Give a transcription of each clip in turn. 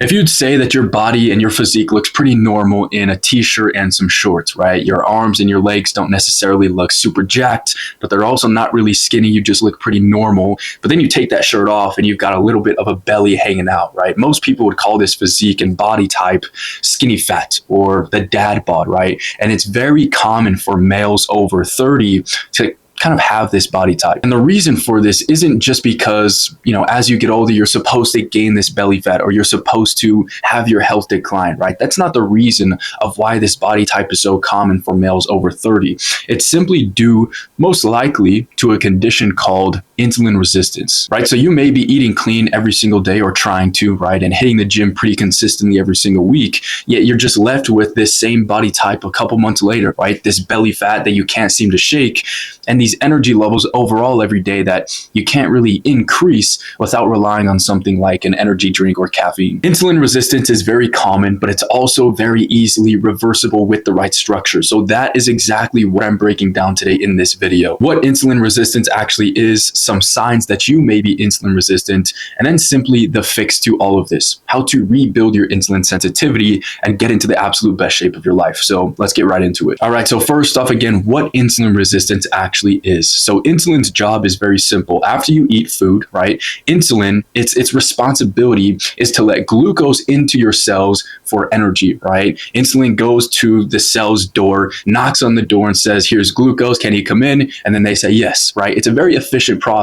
If you'd say that your body and your physique looks pretty normal in a t-shirt and some shorts, right? Your arms and your legs don't necessarily look super jacked, but they're also not really skinny. You just look pretty normal. But then you take that shirt off and you've got a little bit of a belly hanging out, right? Most people would call this physique and body type skinny fat or the dad bod, right? And it's very common for males over 30 to kind of have this body type. And the reason for this isn't just because, as you get older, you're supposed to gain this belly fat or you're supposed to have your health decline, right? That's not the reason of why this body type is so common for males over 30. It's simply due most likely to a condition called insulin resistance, right? So you may be eating clean every single day or trying to, right? And hitting the gym pretty consistently every single week, yet you're just left with this same body type a couple months later, right? This belly fat that you can't seem to shake and these energy levels overall every day that you can't really increase without relying on something like an energy drink or caffeine. Insulin resistance is very common, but it's also very easily reversible with the right structure. So that is exactly what I'm breaking down today in this video. What insulin resistance actually is, some signs that you may be insulin resistant, and then simply the fix to all of this, how to rebuild your insulin sensitivity and get into the absolute best shape of your life. So let's get right into it. All right, so first off, again, what insulin resistance actually is. So insulin's job is very simple. After you eat food, right, insulin, its responsibility is to let glucose into your cells for energy, right? Insulin goes to the cell's door, knocks on the door and says, here's glucose, can you come in? And then they say yes, right? It's a very efficient process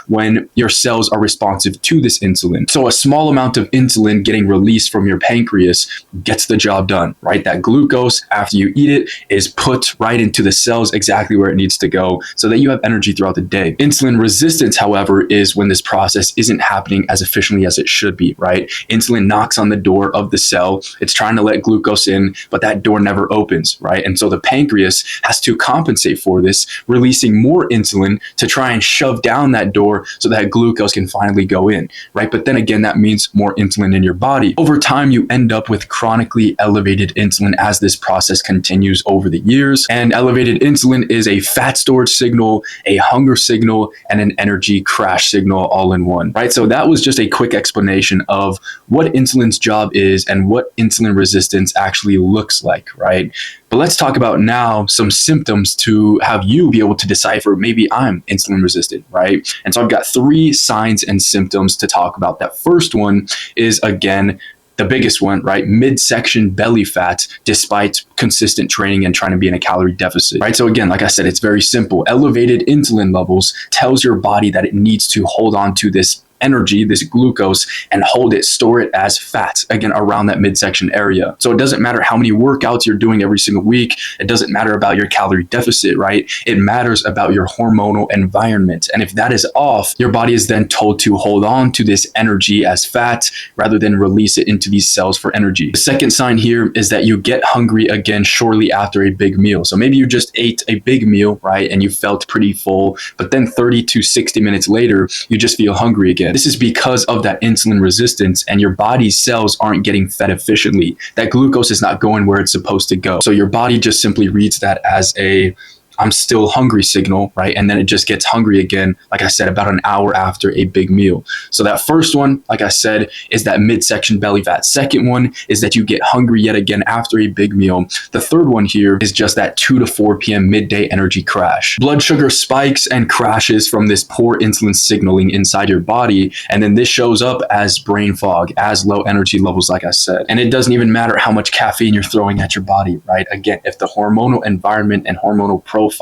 when your cells are responsive to this insulin. So a small amount of insulin getting released from your pancreas gets the job done, right? That glucose, after you eat it, is put right into the cells exactly where it needs to go so that you have energy throughout the day. Insulin resistance, however, is when this process isn't happening as efficiently as it should be, right? Insulin knocks on the door of the cell. It's trying to let glucose in, but that door never opens, right? And so the pancreas has to compensate for this, releasing more insulin to try and shove down that door so that glucose can finally go in, right? But then again, that means more insulin in your body. Over time, you end up with chronically elevated insulin as this process continues over the years. And elevated insulin is a fat storage signal, a hunger signal, and an energy crash signal all in one, right? So that was just a quick explanation of what insulin's job is and what insulin resistance actually looks like, right? But let's talk about now some symptoms to have you be able to decipher, maybe I'm insulin resistant, right? And so I've got 3 signs and symptoms to talk about. That first one is, again, the biggest one, right? Midsection belly fat, despite consistent training and trying to be in a calorie deficit, right? So again, like I said, it's very simple. Elevated insulin levels tells your body that it needs to hold on to this energy, this glucose, and hold it, store it as fat, again, around that midsection area. So it doesn't matter how many workouts you're doing every single week. It doesn't matter about your calorie deficit, right? It matters about your hormonal environment. And if that is off, your body is then told to hold on to this energy as fat rather than release it into these cells for energy. The second sign here is that you get hungry again shortly after a big meal. So maybe you just ate a big meal, right? And you felt pretty full, but then 30 to 60 minutes later, you just feel hungry again. This is because of that insulin resistance and your body's cells aren't getting fed efficiently. That glucose is not going where it's supposed to go. So your body just simply reads that as a I'm still hungry signal, right? And then it just gets hungry again, like I said, about an hour after a big meal. So that first one, like I said, is that midsection belly fat. Second one is that you get hungry yet again after a big meal. The third one here is just that 2 to 4 p.m. midday energy crash. Blood sugar spikes and crashes from this poor insulin signaling inside your body. And then this shows up as brain fog, as low energy levels, like I said. And it doesn't even matter how much caffeine you're throwing at your body, right? Again, if the hormonal environment and hormonal profile,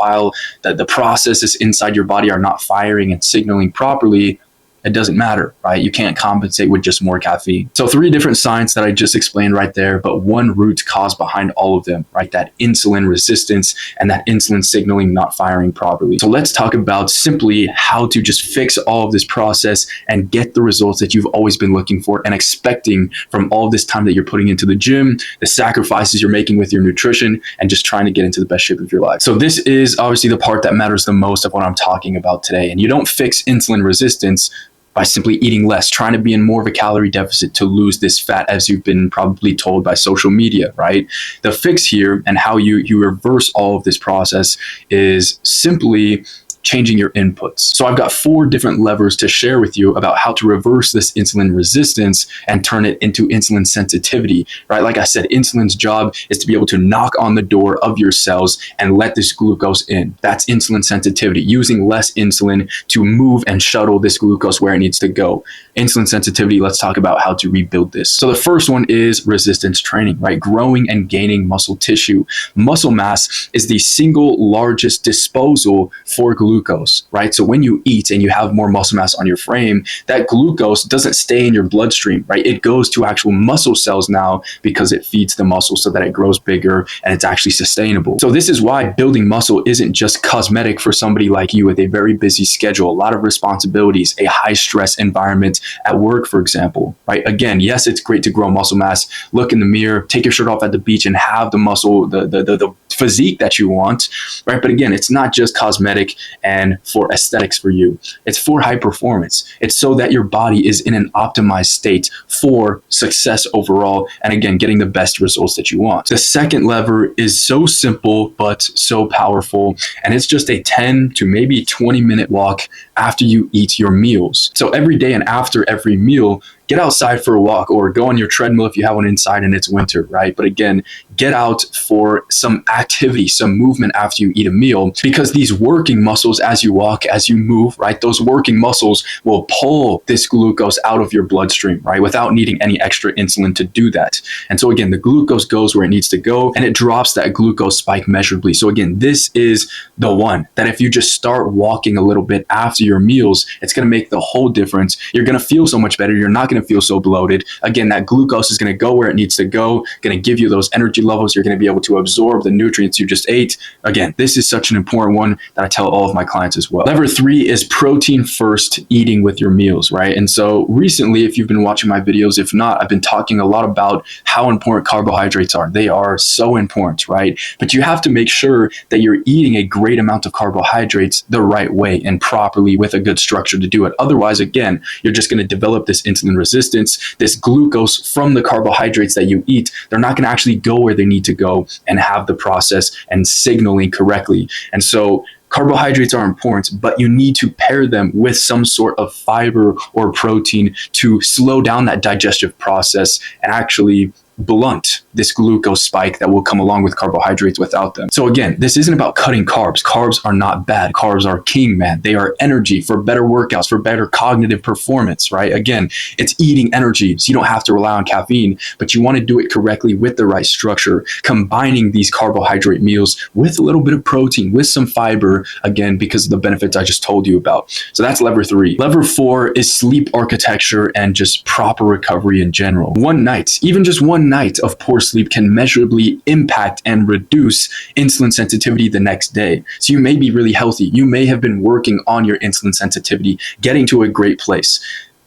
that the processes inside your body are not firing and signaling properly, it doesn't matter, right? You can't compensate with just more caffeine. So 3 different signs that I just explained right there, but one root cause behind all of them, right? That insulin resistance and that insulin signaling not firing properly. So let's talk about simply how to just fix all of this process and get the results that you've always been looking for and expecting from all this time that you're putting into the gym, the sacrifices you're making with your nutrition, and just trying to get into the best shape of your life. So this is obviously the part that matters the most of what I'm talking about today. And you don't fix insulin resistance by simply eating less, trying to be in more of a calorie deficit to lose this fat, as you've been probably told by social media, right? The fix here and how you reverse all of this process is simply changing your inputs. So I've got 4 different levers to share with you about how to reverse this insulin resistance and turn it into insulin sensitivity, right? Like I said, insulin's job is to be able to knock on the door of your cells and let this glucose in. That's insulin sensitivity, using less insulin to move and shuttle this glucose where it needs to go. Insulin sensitivity, let's talk about how to rebuild this. So the first one is resistance training, right? Growing and gaining muscle tissue. Muscle mass is the single largest disposal for glucose, right? So when you eat and you have more muscle mass on your frame, that glucose doesn't stay in your bloodstream, right? It goes to actual muscle cells now because it feeds the muscle so that it grows bigger and it's actually sustainable. So this is why building muscle isn't just cosmetic for somebody like you with a very busy schedule, a lot of responsibilities, a high stress environment at work, for example, right? Again, yes, it's great to grow muscle mass. Look in the mirror, take your shirt off at the beach and have the muscle, the physique that you want, right? But again, it's not just cosmetic and for aesthetics for you. It's for high performance. It's so that your body is in an optimized state for success overall. And again, getting the best results that you want. The second lever is so simple, but so powerful. And it's just a 10 to maybe 20-minute walk after you eat your meals. So every day and after every meal, get outside for a walk or go on your treadmill if you have one inside and it's winter, right? But again, get out for some activity, some movement after you eat a meal, because these working muscles, as you walk, as you move, right? Those working muscles will pull this glucose out of your bloodstream, right? Without needing any extra insulin to do that. And so again, the glucose goes where it needs to go and it drops that glucose spike measurably. So again, this is the one that if you just start walking a little bit after your meals, it's going to make the whole difference. You're going to feel so much better. You're not going to feel so bloated. Again, that glucose is going to go where it needs to go, going to give you those energy levels. You're going to be able to absorb the nutrients you just ate. Again, this is such an important one that I tell all of my clients as well. Lever 3 is protein first eating with your meals, right? And so recently, if you've been watching my videos, if not, I've been talking a lot about how important carbohydrates are. They are so important, right? But you have to make sure that you're eating a great amount of carbohydrates the right way and properly with a good structure to do it. Otherwise, again, you're just going to develop this insulin resistance, this glucose from the carbohydrates that you eat. They're not going to actually go where they need to go and have the process and signaling correctly. And so carbohydrates are important, but you need to pair them with some sort of fiber or protein to slow down that digestive process and actually blunt this glucose spike that will come along with carbohydrates without them. So again, this isn't about cutting carbs. Carbs are not bad. Carbs are king, man. They are energy for better workouts, for better cognitive performance, right? Again, it's eating energy, so you don't have to rely on caffeine, but you want to do it correctly with the right structure, combining these carbohydrate meals with a little bit of protein, with some fiber, again, because of the benefits I just told you about. So that's lever 3. Lever 4 is sleep architecture and just proper recovery in general. One night, even just one night of poor sleep can measurably impact and reduce insulin sensitivity the next day. So you may be really healthy. You may have been working on your insulin sensitivity, getting to a great place.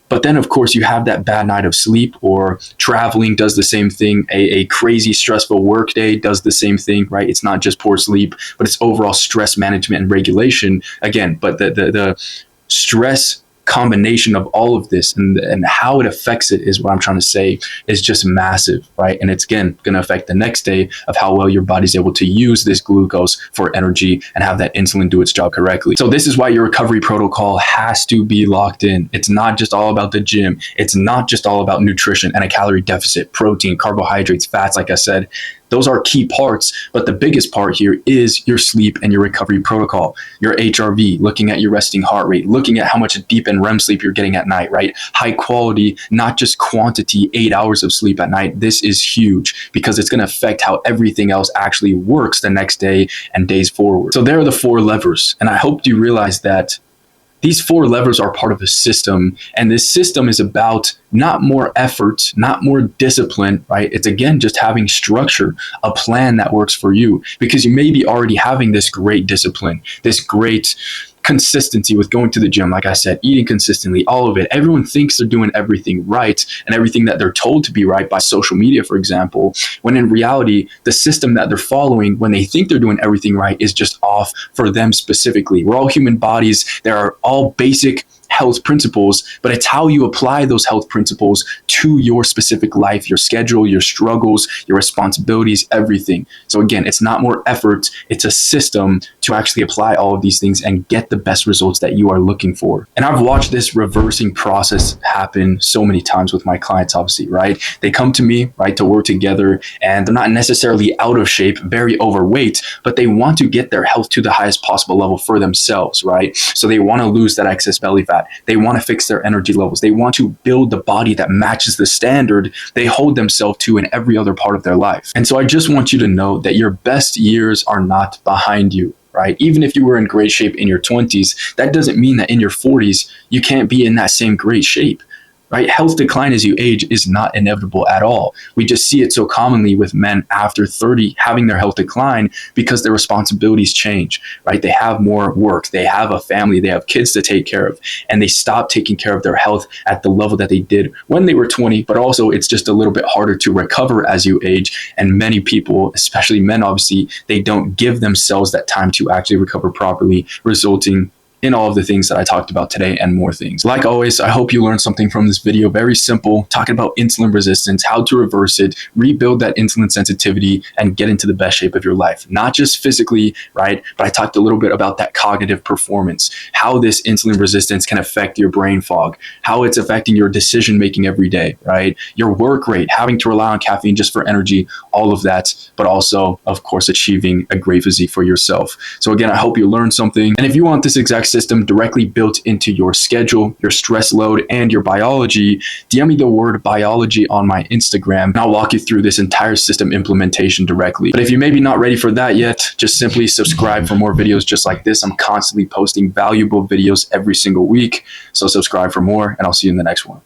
But then, of course, you have that bad night of sleep, or traveling does the same thing. A crazy, stressful work day does the same thing, right? It's not just poor sleep, but it's overall stress management and regulation. Again, but the stress combination of all of this and how it affects it is what I'm trying to say is just massive, right? And it's again going to affect the next day of how well your body's able to use this glucose for energy and have that insulin do its job correctly. So this is why your recovery protocol has to be locked in. It's not just all about the gym. It's not just all about nutrition and a calorie deficit, protein, carbohydrates, fats, like I said. Those are key parts, but the biggest part here is your sleep and your recovery protocol, your HRV, looking at your resting heart rate, looking at how much deep and REM sleep you're getting at night, right? High quality, not just quantity, 8 hours of sleep at night. This is huge because it's going to affect how everything else actually works the next day and days forward. So there are the 4 levers, and I hope you realize that these 4 levers are part of a system, and this system is about not more effort, not more discipline, right? It's again just having structure, a plan that works for you, because you may be already having this great discipline, this great consistency with going to the gym, like I said, eating consistently, all of it. Everyone thinks they're doing everything right and everything that they're told to be right by social media, for example, when in reality, the system that they're following when they think they're doing everything right is just off for them specifically. We're all human bodies. There are all basic health principles, but it's how you apply those health principles to your specific life, your schedule, your struggles, your responsibilities, everything. So again, it's not more effort, it's a system to actually apply all of these things and get the best results that you are looking for. And I've watched this reversing process happen so many times with my clients, obviously, right? They come to me, right, to work together, and they're not necessarily out of shape, very overweight, but they want to get their health to the highest possible level for themselves, right? So they want to lose that excess belly fat. They want to fix their energy levels. They want to build the body that matches the standard they hold themselves to in every other part of their life. And so I just want you to know that your best years are not behind you, right? Even if you were in great shape in your 20s, that doesn't mean that in your 40s, you can't be in that same great shape. Right? Health decline as you age is not inevitable at all. We just see it so commonly with men after 30 having their health decline because their responsibilities change, right? They have more work, they have a family, they have kids to take care of, and they stop taking care of their health at the level that they did when they were 20, but also it's just a little bit harder to recover as you age. And many people, especially men, obviously, they don't give themselves that time to actually recover properly, resulting in all of the things that I talked about today and more things. Like always, I hope you learned something from this video. Very simple, talking about insulin resistance, how to reverse it, rebuild that insulin sensitivity, and get into the best shape of your life. Not just physically, right? But I talked a little bit about that cognitive performance, how this insulin resistance can affect your brain fog, how it's affecting your decision making every day, right? Your work rate, having to rely on caffeine just for energy, all of that, but also, of course, achieving a great physique for yourself. So again, I hope you learned something. And if you want this exact system directly built into your schedule, your stress load, and your biology, DM me the word biology on my Instagram, and I'll walk you through this entire system implementation directly. But if you're maybe not ready for that yet, just simply subscribe for more videos just like this. I'm constantly posting valuable videos every single week. So subscribe for more, and I'll see you in the next one.